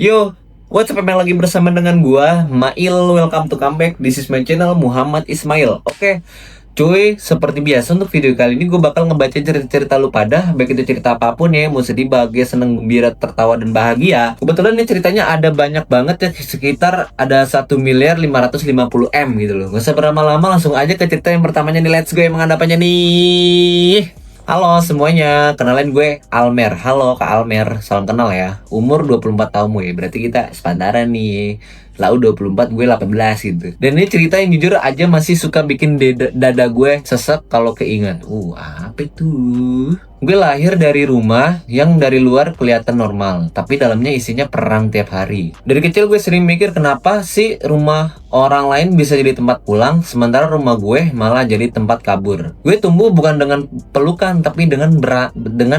Yo, what's up emang lagi bersama dengan gua, Mail. Welcome to come back. This is my channel, Muhammad Ismail. Oke, cuy, seperti biasa untuk video kali ini gue bakal ngebaca cerita-cerita lu pada, baik itu cerita apapun ya, mau sedih, bahagia, seneng, gembira, tertawa, dan bahagia. Kebetulan ini ceritanya ada banyak banget ya, sekitar ada 1.550.000.000 gitu loh. Gak usah berlama-lama, langsung aja ke cerita yang pertamanya nih, let's go. Emang ada apanya nih? Halo semuanya, kenalin gue Almer. Halo Kak Almer, salam kenal ya. Umur 24 tahun gue, berarti kita sepantaran nih. Lau 24, gue 18 gitu. Dan ini cerita yang jujur aja masih suka bikin dada gue sesek kalau keinget. Apa itu? Gue lahir dari rumah yang dari luar kelihatan normal, tapi dalamnya isinya perang tiap hari. Dari kecil gue sering mikir kenapa sih rumah orang lain bisa jadi tempat pulang, sementara rumah gue malah jadi tempat kabur. Gue tumbuh bukan dengan pelukan, tapi dengan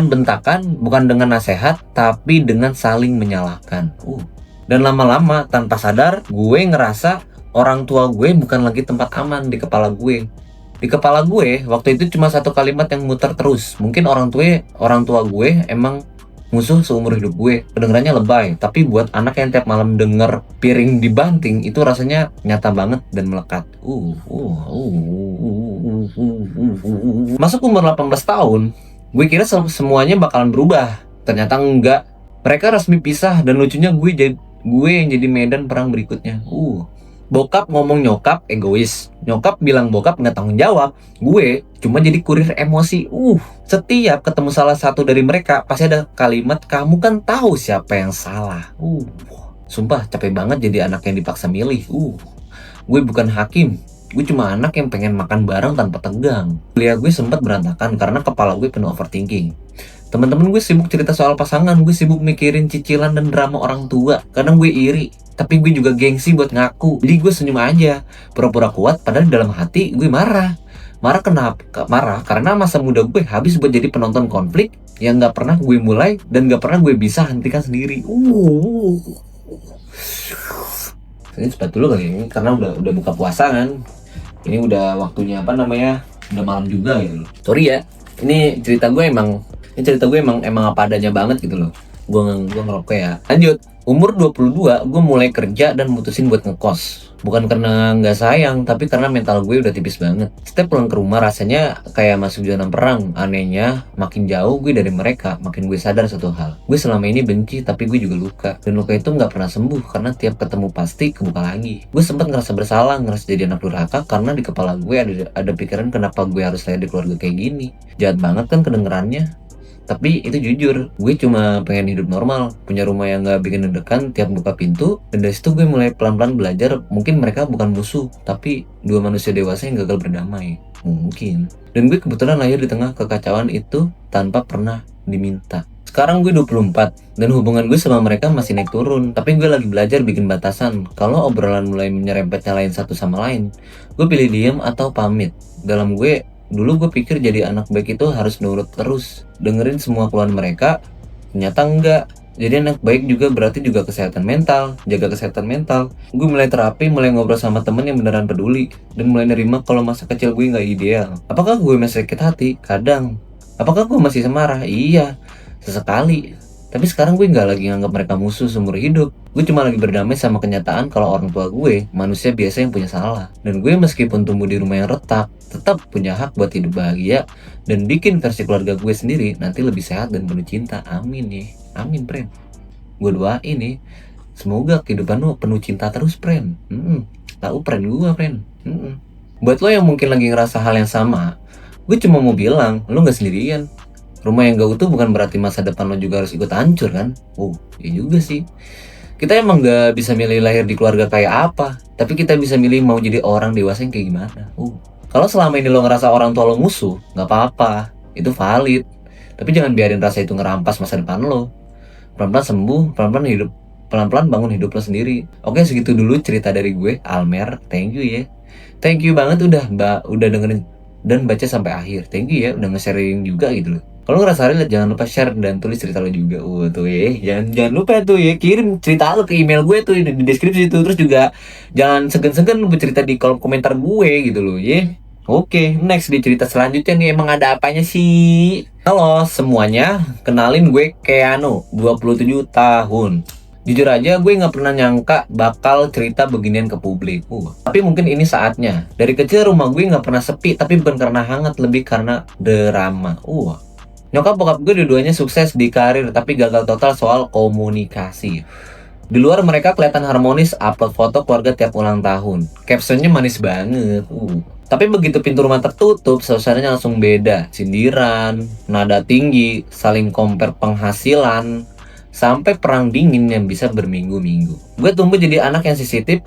bentakan, bukan dengan nasihat, tapi dengan saling menyalahkan. Dan lama-lama tanpa sadar, gue ngerasa orang tua gue bukan lagi tempat aman di kepala gue. Di kepala gue, waktu itu cuma satu kalimat yang muter terus. Mungkin orang tua gue emang musuh seumur hidup gue. Kedengarannya lebay, tapi buat anak yang tiap malam denger piring dibanting, itu rasanya nyata banget dan melekat. Masuk umur 18 tahun, gue kira semuanya bakalan berubah. Ternyata enggak. Mereka resmi pisah dan lucunya gue yang jadi medan perang berikutnya. Bokap ngomong nyokap egois, nyokap bilang bokap nggak tanggung jawab, gue cuma jadi kurir emosi. Setiap ketemu salah satu dari mereka pasti ada kalimat kamu kan tahu siapa yang salah. Sumpah capek banget jadi anak yang dipaksa milih. Gue bukan hakim, gue cuma anak yang pengen makan bareng tanpa tegang. Kuliah gue sempat berantakan karena kepala gue penuh overthinking. Teman-teman gue sibuk cerita soal pasangan, gue sibuk mikirin cicilan dan drama orang tua. Kadang gue iri, tapi gue juga gengsi buat ngaku. Jadi gue senyum aja, pura-pura kuat, padahal dalam hati gue marah. Marah kenapa? Marah karena masa muda gue habis buat jadi penonton konflik yang gak pernah gue mulai dan gak pernah gue bisa hentikan sendiri. Ini cepat dulu kali ini karena udah buka puasa kan. Ini udah waktunya udah malam juga gitu. Sorry ya. Ini cerita gue emang apa adanya banget gitu loh. Gue ngerokok ya. Lanjut. Umur 22, gue mulai kerja dan mutusin buat ngekos. Bukan karena nggak sayang, tapi karena mental gue udah tipis banget. Setiap pulang ke rumah rasanya kayak masuk zona perang. Anehnya, makin jauh gue dari mereka, makin gue sadar satu hal. Gue selama ini benci, tapi gue juga luka. Dan luka itu nggak pernah sembuh, karena tiap ketemu pasti kebuka lagi. Gue sempat ngerasa bersalah, ngerasa jadi anak durhaka, karena di kepala gue ada pikiran kenapa gue harus lahir di keluarga kayak gini. Jahat banget kan kedengerannya. Tapi itu jujur, gue cuma pengen hidup normal, punya rumah yang gak bikin deg-degan tiap buka pintu. Dan dari situ gue mulai pelan-pelan belajar, mungkin mereka bukan musuh, tapi dua manusia dewasa yang gagal berdamai. Mungkin. Dan gue kebetulan lahir di tengah kekacauan itu tanpa pernah diminta. Sekarang gue 24, dan hubungan gue sama mereka masih naik turun. Tapi gue lagi belajar bikin batasan. Kalau obrolan mulai menyerempet nyalain satu sama lain, gue pilih diem atau pamit. Dalam gue, dulu gue pikir jadi anak baik itu harus nurut terus, dengerin semua keluhan mereka. Ternyata enggak. Jadi anak baik juga berarti juga kesehatan mental, jaga kesehatan mental. Gue mulai terapi, mulai ngobrol sama temen yang beneran peduli, dan mulai nerima kalau masa kecil gue nggak ideal. Apakah gue masih sakit hati? Kadang. Apakah gue masih marah? Iya, sesekali. Tapi sekarang gue nggak lagi nganggap mereka musuh seumur hidup. Gue cuma lagi berdamai sama kenyataan kalau orang tua gue manusia biasa yang punya salah. Dan gue meskipun tumbuh di rumah yang retak, tetap punya hak buat hidup bahagia dan bikin versi keluarga gue sendiri nanti lebih sehat dan penuh cinta. Amin ya. Amin, friend. Gue doain nih, semoga kehidupan lu penuh cinta terus, friend. Tahu friend gue, friend. Buat lo yang mungkin lagi ngerasa hal yang sama, gue cuma mau bilang, lo gak sendirian. Rumah yang gak utuh bukan berarti masa depan lo juga harus ikut hancur kan? Ya juga sih. Kita emang gak bisa milih lahir di keluarga kayak apa, tapi kita bisa milih mau jadi orang dewasa yang kayak gimana. Kalau selama ini lo ngerasa orang tua lo musuh, gak apa-apa, itu valid. Tapi jangan biarin rasa itu ngerampas masa depan lo. Pelan-pelan sembuh, pelan-pelan bangun hidup lo sendiri. Oke, segitu dulu cerita dari gue, Almer. Thank you ya. Thank you banget udah dengerin dan baca sampai akhir. Thank you ya, udah nge-sharing juga gitu loh. Kalau ngerasa relate, jangan lupa share dan tulis cerita lo juga. Tuh ya, jangan lupa tuh ya, kirim cerita lo ke email gue tuh di deskripsi itu. Terus juga jangan segan-segan bercerita di kolom komentar gue gitu loh ya. Oke, next di cerita selanjutnya nih, emang ada apanya sih? Halo semuanya, kenalin gue Keanu, 27 tahun. Jujur aja gue nggak pernah nyangka bakal cerita beginian ke publik. Tapi mungkin ini saatnya. Dari kecil rumah gue nggak pernah sepi, tapi bukan karena hangat, lebih karena drama. Nyokap bokap gue dua-duanya sukses di karir, tapi gagal total soal komunikasi. Di luar mereka kelihatan harmonis, upload foto keluarga tiap ulang tahun. Captionnya manis banget. Tapi begitu pintu rumah tertutup, suasananya langsung beda. Sindiran, nada tinggi, saling compare penghasilan, sampai perang dingin yang bisa berminggu-minggu. Gue tumbuh jadi anak yang sensitif.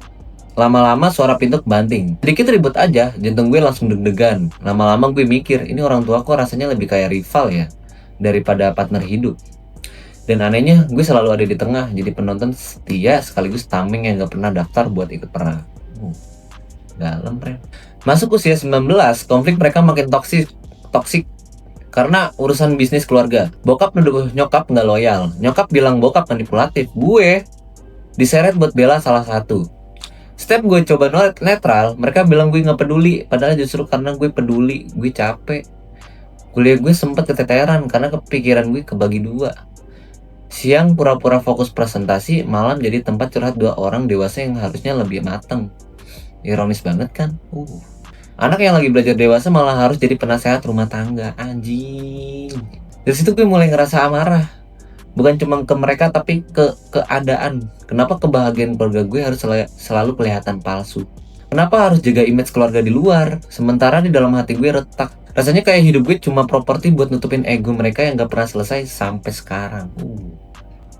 Lama-lama suara pintu kebanting. Sedikit ribut aja, jantung gue langsung deg-degan. Lama-lama gue mikir, ini orang tua kok rasanya lebih kayak rival ya, daripada partner hidup. Dan anehnya, gue selalu ada di tengah, jadi penonton setia sekaligus tameng yang gak pernah daftar buat ikut perang. Dalam, friend. Masuk usia 19, konflik mereka makin toksik karena urusan bisnis keluarga. Bokap mendukung nyokap nggak loyal. Nyokap bilang bokap manipulatif. Gue diseret buat bela salah satu. Setiap gue coba netral, mereka bilang gue nggak peduli. Padahal justru karena gue peduli, gue capek. Kuliah gue sempet keteteran karena kepikiran gue kebagi dua. Siang pura-pura fokus presentasi, malam jadi tempat curhat dua orang dewasa yang harusnya lebih mateng. Ironis banget kan? Anak yang lagi belajar dewasa malah harus jadi penasehat rumah tangga. Anjing. Dari situ gue mulai ngerasa amarah. Bukan cuma ke mereka tapi ke keadaan. Kenapa kebahagiaan keluarga gue harus selalu kelihatan palsu? Kenapa harus jaga image keluarga di luar, sementara di dalam hati gue retak? Rasanya kayak hidup gue cuma properti buat nutupin ego mereka yang gak pernah selesai sampai sekarang.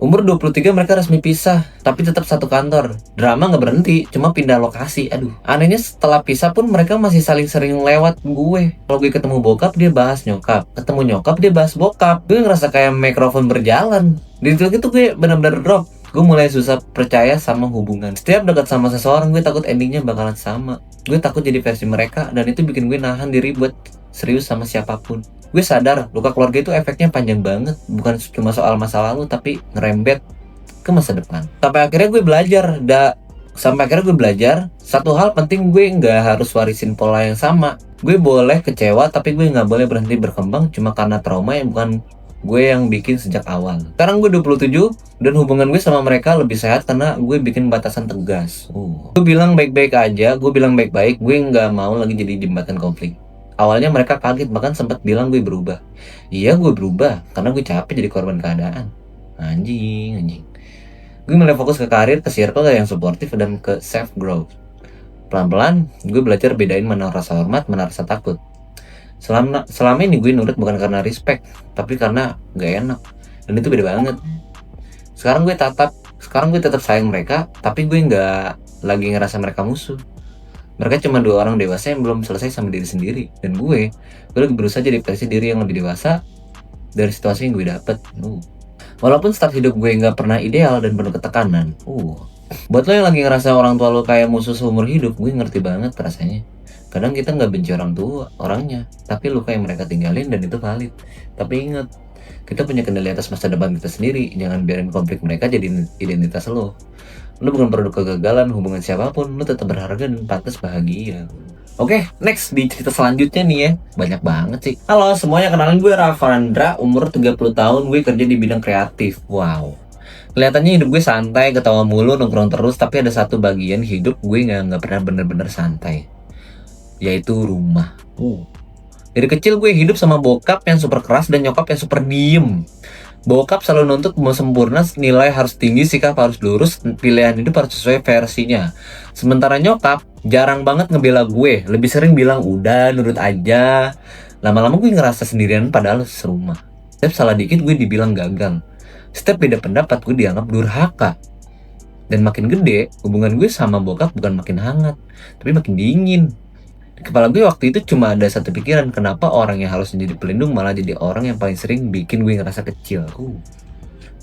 Umur 23 mereka resmi pisah, tapi tetap satu kantor. Drama gak berhenti, cuma pindah lokasi. Anehnya setelah pisah pun mereka masih saling sering lewat gue. Kalau gue ketemu bokap, dia bahas nyokap. Ketemu nyokap, dia bahas bokap. Gue ngerasa kayak mikrofon berjalan. Di titik itu gue benar-benar drop. Gue mulai susah percaya sama hubungan. Setiap dekat sama seseorang, gue takut endingnya bakalan sama. Gue takut jadi versi mereka, dan itu bikin gue nahan diri buat serius sama siapapun. Gue sadar luka keluarga itu efeknya panjang banget, bukan cuma soal masa lalu tapi ngerembet ke masa depan. Sampai akhirnya gue belajar satu hal penting, gue nggak harus warisin pola yang sama. Gue boleh kecewa tapi gue nggak boleh berhenti berkembang cuma karena trauma yang bukan gue yang bikin sejak awal. Sekarang gue 27 dan hubungan gue sama mereka lebih sehat karena gue bikin batasan tegas. Gue bilang baik-baik aja, gue bilang baik-baik, gue nggak mau lagi jadi jembatan konflik. Awalnya mereka kaget, bahkan sempat bilang gue berubah. Iya, gue berubah karena gue capek jadi korban keadaan. Anjing. Gue mulai fokus ke karir, ke circle yang suportif, dan ke self growth. Pelan-pelan gue belajar bedain mana rasa hormat, mana rasa takut. Selama ini gue nurut bukan karena respect, tapi karena gak enak. Dan itu beda banget. Sekarang gue tetap sayang mereka, tapi gue nggak lagi ngerasa mereka musuh. Mereka cuma dua orang dewasa yang belum selesai sama diri sendiri. Dan gue lagi berusaha jadi versi diri yang lebih dewasa dari situasi yang gue dapet. Walaupun start hidup gue gak pernah ideal dan penuh ketekanan. Buat lo yang lagi ngerasa orang tua lo kayak musuh seumur hidup, gue ngerti banget rasanya. Kadang kita gak benci orang tua, orangnya, tapi luka yang mereka tinggalin dan itu valid. Tapi ingat, kita punya kendali atas masa depan kita sendiri. Jangan biarin konflik mereka jadi identitas lo. Lu bukan produk kegagalan hubungan siapapun, lu tetap berharga dan pantas bahagia. Oke, next di cerita selanjutnya nih ya. Banyak banget sih. Halo semuanya, kenalin gue Rafandra, umur 30 tahun, gue kerja di bidang kreatif. Wow. Kelihatannya hidup gue santai, ketawa mulu, nongkrong terus, tapi ada satu bagian hidup gue nggak pernah bener-bener santai. Yaitu rumah. Dari kecil gue hidup sama bokap yang super keras dan nyokap yang super diem. Bokap selalu nuntut mau sempurna, nilai harus tinggi, sikap harus lurus, pilihan hidup harus sesuai versinya. Sementara nyokap jarang banget ngebela gue, lebih sering bilang udah nurut aja. Lama-lama gue ngerasa sendirian padahal serumah. Setiap salah dikit gue dibilang gagal. Setiap beda pendapat gue dianggap durhaka. Dan makin gede, hubungan gue sama bokap bukan makin hangat, tapi makin dingin. Di kepala gue waktu itu cuma ada satu pikiran, kenapa orang yang harus jadi pelindung malah jadi orang yang paling sering bikin gue ngerasa kecil.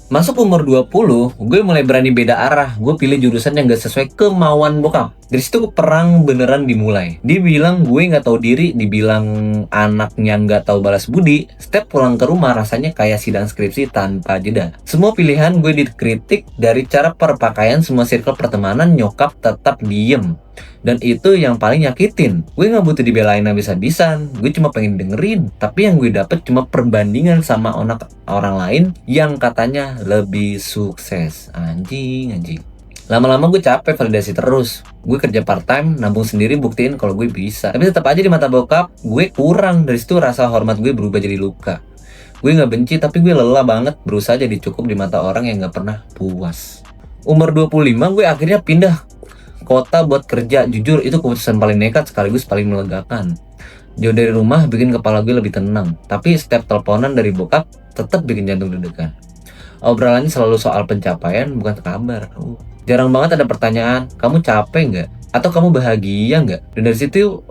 Masuk umur 20, gue mulai berani beda arah. Gue pilih jurusan yang gak sesuai kemauan bokap. Dari situ perang beneran dimulai. Dibilang gue gak tahu diri, dibilang anaknya gak tahu balas budi. Setiap pulang ke rumah rasanya kayak sidang skripsi tanpa jeda. Semua pilihan gue dikritik, dari cara perpakaian, semua circle pertemanan, nyokap tetap diem. Dan itu yang paling nyakitin. Gue gak butuh dibelain habis-habisan, gue cuma pengen dengerin. Tapi yang gue dapet cuma perbandingan sama orang lain yang katanya lebih sukses. Anjing. Lama-lama gue capek validasi terus. Gue kerja part time, nabung sendiri, buktiin kalau gue bisa. Tapi tetap aja di mata bokap gue kurang. Dari situ rasa hormat gue berubah jadi luka. Gue gak benci, tapi gue lelah banget berusaha jadi cukup di mata orang yang gak pernah puas. Umur 25 gue akhirnya pindah kota buat kerja. Jujur itu keputusan paling nekat sekaligus paling melegakan. Jauh dari rumah bikin kepala gue lebih tenang. Tapi setiap teleponan dari bokap tetap bikin jantung deg-degan. Obrolannya selalu soal pencapaian, bukan kabar. Jarang banget ada pertanyaan, kamu capek nggak? Atau kamu bahagia nggak? Dan dari situ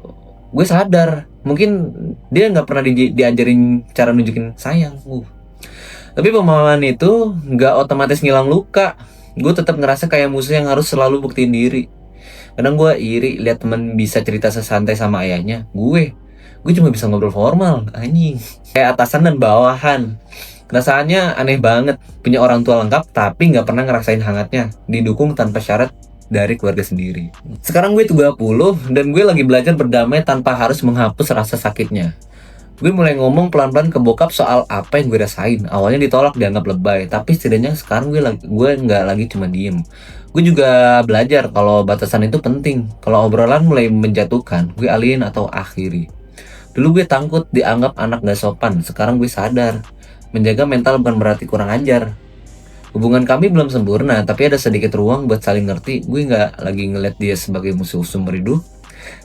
gue sadar, mungkin dia nggak pernah diajarin cara nunjukin sayang. Tapi pemahaman itu nggak otomatis ngilang luka. Gue tetap ngerasa kayak musuh yang harus selalu buktiin diri. Kadang gue iri lihat temen bisa cerita sesantai sama ayahnya. Gue cuma bisa ngobrol formal, anjing. Kayak atasan dan bawahan. Rasanya aneh banget, punya orang tua lengkap tapi nggak pernah ngerasain hangatnya, didukung tanpa syarat dari keluarga sendiri. Sekarang gue 30 dan gue lagi belajar berdamai tanpa harus menghapus rasa sakitnya. Gue mulai ngomong pelan-pelan ke bokap soal apa yang gue rasain. Awalnya ditolak, dianggap lebay, tapi setidaknya sekarang gue nggak lagi cuma diem. Gue juga belajar kalau batasan itu penting. Kalau obrolan mulai menjatuhkan, gue alihin atau akhiri. Dulu gue takut dianggap anak gak sopan, sekarang gue sadar menjaga mental bukan berarti kurang ajar. Hubungan kami belum sempurna, tapi ada sedikit ruang buat saling ngerti. Gue gak lagi ngeliat dia sebagai musuh sumber hidup,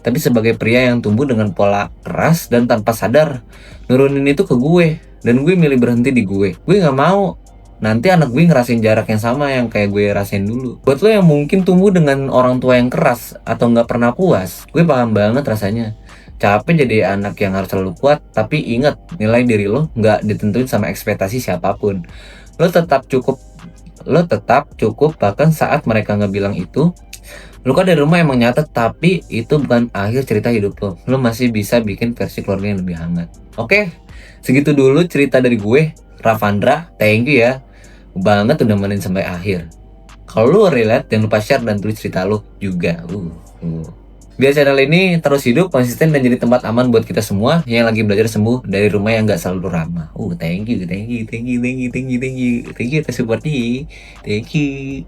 tapi sebagai pria yang tumbuh dengan pola keras dan tanpa sadar nurunin itu ke gue. Dan gue milih berhenti di gue. Gue gak mau nanti anak gue ngerasain jarak yang sama yang kayak gue rasain dulu. Buat lo yang mungkin tumbuh dengan orang tua yang keras atau gak pernah puas, gue paham banget rasanya. Capek jadi anak yang harus selalu kuat, tapi ingat, nilai diri lo nggak ditentuin sama ekspektasi siapapun. Lo tetap cukup bahkan saat mereka nggak bilang itu. Luka dari rumah emang nyata, tapi itu bukan akhir cerita hidup lo. Lo masih bisa bikin versi keluarga yang lebih hangat. Oke, segitu dulu cerita dari gue, Ravandra. Thank you ya, banget udah nemenin sampai akhir. Kalau lo relate, jangan lupa share dan tulis cerita lo juga. Biar channel ini terus hidup, konsisten, dan jadi tempat aman buat kita semua yang lagi belajar sembuh dari rumah yang gak selalu ramah. Thank you atas supportnya. Thank you.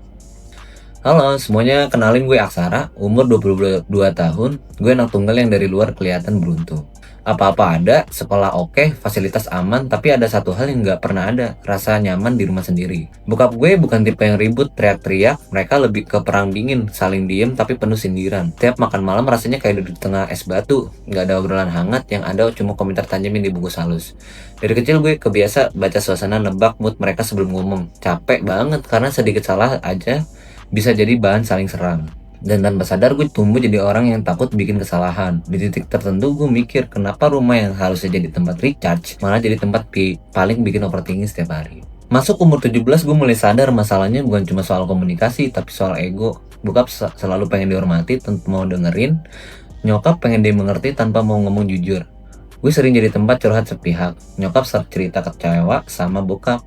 Halo semuanya, kenalin gue Aksara, umur 22 tahun. Gue anak tunggal yang dari luar kelihatan beruntung. Apa-apa ada, sekolah oke, fasilitas aman, tapi ada satu hal yang gak pernah ada, rasa nyaman di rumah sendiri. Bokap gue bukan tipe yang ribut, teriak-teriak, mereka lebih ke perang dingin, saling diem tapi penuh sindiran. Tiap makan malam rasanya kayak duduk di tengah es batu, gak ada obrolan hangat, yang ada cuma komentar tajam yang dibungkus halus. Dari kecil gue kebiasa baca suasana, nebak mood mereka sebelum ngomong. Capek banget karena sedikit salah aja bisa jadi bahan saling serang. Dan tanpa sadar gue tumbuh jadi orang yang takut bikin kesalahan. Di titik tertentu gue mikir, kenapa rumah yang harusnya jadi tempat recharge malah jadi tempat paling bikin overthinking setiap hari. Masuk umur 17 gue mulai sadar masalahnya bukan cuma soal komunikasi, tapi soal ego. Bokap selalu pengen dihormati tanpa mau dengerin, nyokap pengen dia mengerti tanpa mau ngomong jujur. Gue sering jadi tempat curhat sepihak. Nyokap sering cerita kecewa sama bokap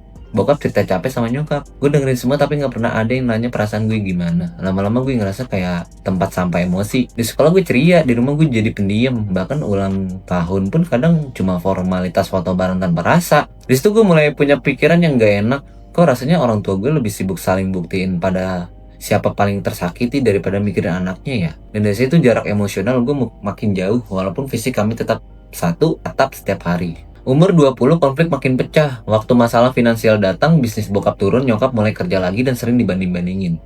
cerita capek sama nyokap. Gue dengerin semua tapi gak pernah ada yang nanya perasaan gue gimana. Lama-lama gue ngerasa kayak tempat sampah emosi. Di sekolah gue ceria, di rumah gue jadi pendiam. Bahkan ulang tahun pun kadang cuma formalitas foto bareng tanpa rasa. Di situ gue mulai punya pikiran yang gak enak. Kok rasanya orang tua gue lebih sibuk saling buktiin pada siapa paling tersakiti daripada mikirin anaknya ya. Dan dari situ jarak emosional gue makin jauh, walaupun fisik kami tetap satu atap setiap hari. Umur 20 konflik makin pecah. Waktu masalah finansial datang, bisnis bokap turun, nyokap mulai kerja lagi dan sering dibanding-bandingin.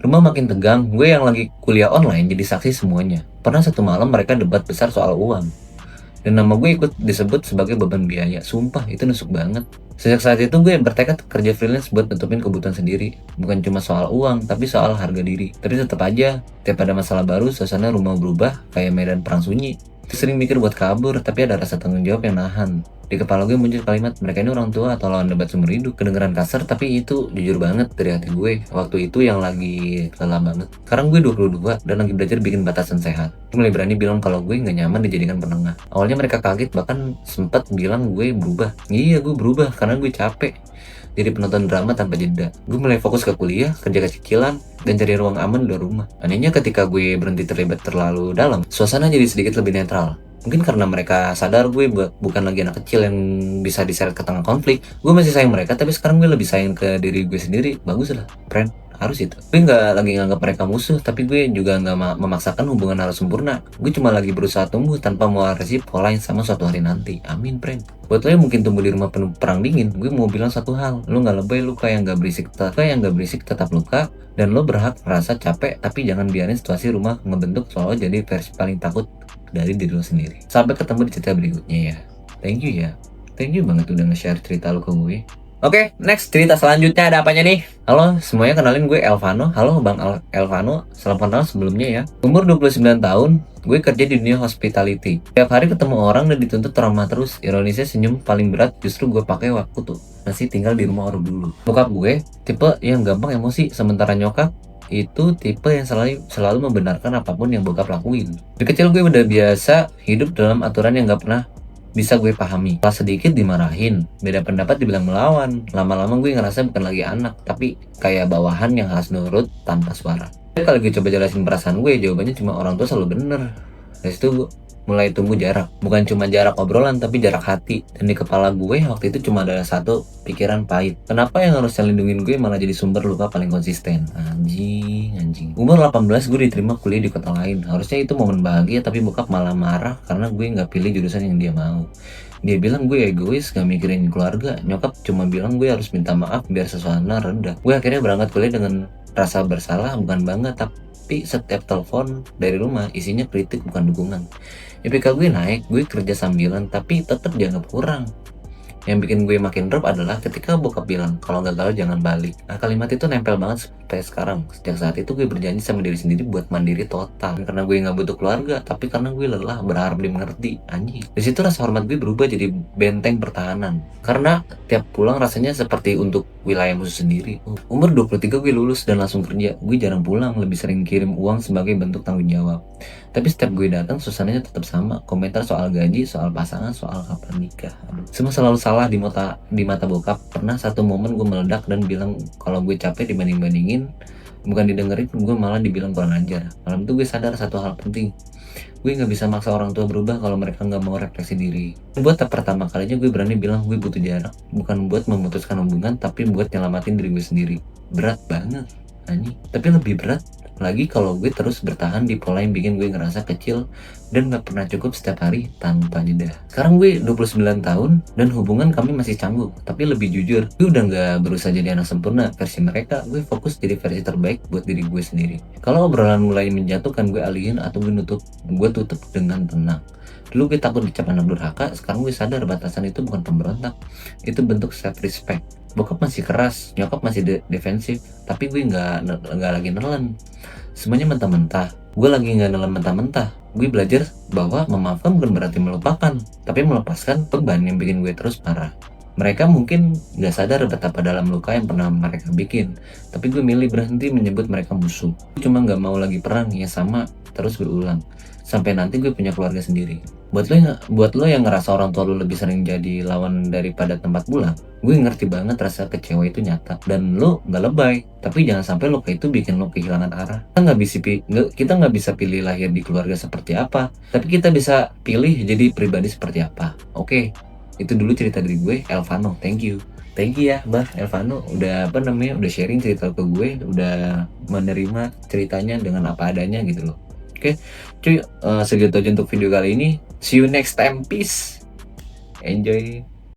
Rumah makin tegang, gue yang lagi kuliah online jadi saksi semuanya. Pernah satu malam mereka debat besar soal uang. Dan nama gue ikut disebut sebagai beban biaya. Sumpah, itu nusuk banget. Sejak saat itu gue bertekad kerja freelance buat nutupin kebutuhan sendiri. Bukan cuma soal uang, tapi soal harga diri. Tapi tetap aja, tiap ada masalah baru, suasana rumah berubah kayak medan perang sunyi. Sering mikir buat kabur, tapi ada rasa tanggung jawab yang nahan. Di kepala gue muncul kalimat, mereka ini orang tua atau lawan debat seumur hidup. Kedengeran kasar, tapi itu jujur banget dari hati gue. Waktu itu yang lagi lelah banget. Sekarang gue 22 dan lagi belajar bikin batasan sehat. Gue mulai berani bilang kalau gue gak nyaman dijadikan penengah. Awalnya mereka kaget, bahkan sempat bilang gue berubah. Iya, gue berubah karena gue capek. jadi penonton drama tanpa jeda. Gue mulai fokus ke kuliah, kerja kecicilan, dan cari ruang aman di luar rumah. Anehnya ketika gue berhenti terlibat terlalu dalam, suasana jadi sedikit lebih netral. Mungkin karena mereka sadar gue bukan lagi anak kecil yang bisa diseret ke tengah konflik. Gue masih sayang mereka, tapi sekarang gue lebih sayang ke diri gue sendiri. Bagus lah, friend. Harus itu. Gue nggak lagi nganggap mereka musuh, tapi gue juga nggak memaksakan hubungan harus sempurna. Gue cuma lagi berusaha tumbuh tanpa mewarisi pola yang sama suatu hari nanti. Amin, friend. Buat lo yang mungkin tumbuh di rumah penuh perang dingin, gue mau bilang satu hal. Lo nggak lebay, luka yang nggak berisik tetap luka. Dan lo berhak merasa capek, tapi jangan biarin situasi rumah ngebentuk soal jadi versi paling takut dari diri lo sendiri. Sampai ketemu di cerita berikutnya ya. Thank you ya. Thank you banget udah nge-share cerita lo ke gue. Oke, next cerita selanjutnya ada apanya nih? Halo semuanya, kenalin gue Elvano. Halo Bang Elvano, salam kenal sebelumnya ya. Umur 29 tahun, gue kerja di dunia hospitality. Tiap hari ketemu orang dan dituntut ramah terus. Ironisnya senyum paling berat justru gue pakai waktu tuh masih tinggal di rumah orang dulu. Bokap gue tipe yang gampang emosi, sementara nyokap itu tipe yang selalu membenarkan apapun yang bokap lakuin. Dari kecil gue udah biasa hidup dalam aturan yang gak pernah bisa gue pahami. Pas sedikit dimarahin, beda pendapat dibilang melawan. Lama-lama gue ngerasa bukan lagi anak, tapi kayak bawahan yang harus nurut tanpa suara. Kalau gue coba jelasin perasaan gue, jawabannya cuma orang tua selalu bener. Dari situ gue mulai tumbuh jarak. Bukan cuma jarak obrolan, tapi jarak hati. Dan di kepala gue waktu itu cuma ada satu pikiran pahit. Kenapa yang harus lindungin gue malah jadi sumber luka paling konsisten? Anjing. Umur 18 gue diterima kuliah di kota lain. Harusnya itu momen bahagia, tapi bokap malah marah karena gue gak pilih jurusan yang dia mau. Dia bilang gue egois, gak mikirin keluarga. Nyokap cuma bilang gue harus minta maaf biar suasana reda. Gue akhirnya berangkat kuliah dengan rasa bersalah, bukan bangga, tapi setiap telepon dari rumah isinya kritik bukan dukungan. IPK gue naik, gue kerja sambilan, tapi tetap dianggap kurang. Yang bikin gue makin drop adalah ketika bokap bilang kalau gagal jangan balik. Nah, kalimat itu nempel banget sampai sekarang. Sejak saat itu gue berjanji sama diri sendiri buat mandiri total. Karena gue gak butuh keluarga, tapi karena gue lelah berharap dimengerti. Anjing. Di situ rasa hormat gue berubah jadi benteng pertahanan. Karena tiap pulang rasanya seperti untuk wilayah musuh sendiri. Umur 23 gue lulus dan langsung kerja. Gue jarang pulang, lebih sering kirim uang sebagai bentuk tanggung jawab. Tapi setiap gue datang suasananya tetap sama. Komentar soal gaji, soal pasangan, soal kapan nikah. Semua selalu salah di mata bokap. Pernah satu momen gue meledak dan bilang kalau gue capek dibanding-bandingin, bukan didengerin, gue malah dibilang kurang ajar. Malam itu gue sadar satu hal penting. Gue gak bisa maksa orang tua berubah kalau mereka gak mau refleksi diri. Buat pertama kalinya gue berani bilang gue butuh jarak. Bukan buat memutuskan hubungan, tapi buat nyelamatin diri gue sendiri. Berat banget, anjing. Tapi lebih berat lagi kalau gue terus bertahan di pola yang bikin gue ngerasa kecil dan gak pernah cukup setiap hari tanpa jeda. Sekarang gue 29 tahun dan hubungan kami masih canggung, tapi lebih jujur. Gue udah gak berusaha jadi anak sempurna versi mereka, gue fokus jadi versi terbaik buat diri gue sendiri. Kalau obrolan mulai menjatuhkan, gue alihin atau gue tutup dengan tenang. Dulu gue takut dicap anak durhaka, sekarang gue sadar batasan itu bukan pemberontak, itu bentuk self respect. Bokap masih keras, nyokap masih defensif, tapi gue nggak lagi nelen. Semuanya mentah-mentah. Gue lagi nggak nelen mentah-mentah. Gue belajar bahwa memaafkan bukan berarti melupakan, tapi melepaskan beban yang bikin gue terus marah. Mereka mungkin nggak sadar betapa dalam luka yang pernah mereka bikin, tapi gue milih berhenti menyebut mereka musuh. Gue cuma nggak mau lagi perang yang sama terus berulang sampai nanti gue punya keluarga sendiri. Buat lo yang ngerasa orang tua lo lebih sering jadi lawan daripada tempat pulang, gue ngerti banget rasa kecewa itu nyata dan lo nggak lebay. Tapi jangan sampai luka itu bikin lo kehilangan arah. Kita nggak bisa pilih lahir di keluarga seperti apa, tapi kita bisa pilih jadi pribadi seperti apa. Oke, itu dulu cerita dari gue, Elvano. Thank you ya Mbak Elvano udah udah sharing cerita ke gue, udah menerima ceritanya dengan apa adanya gitu loh. Oke, cuy, segitu aja untuk video kali ini. See you next time, peace, enjoy.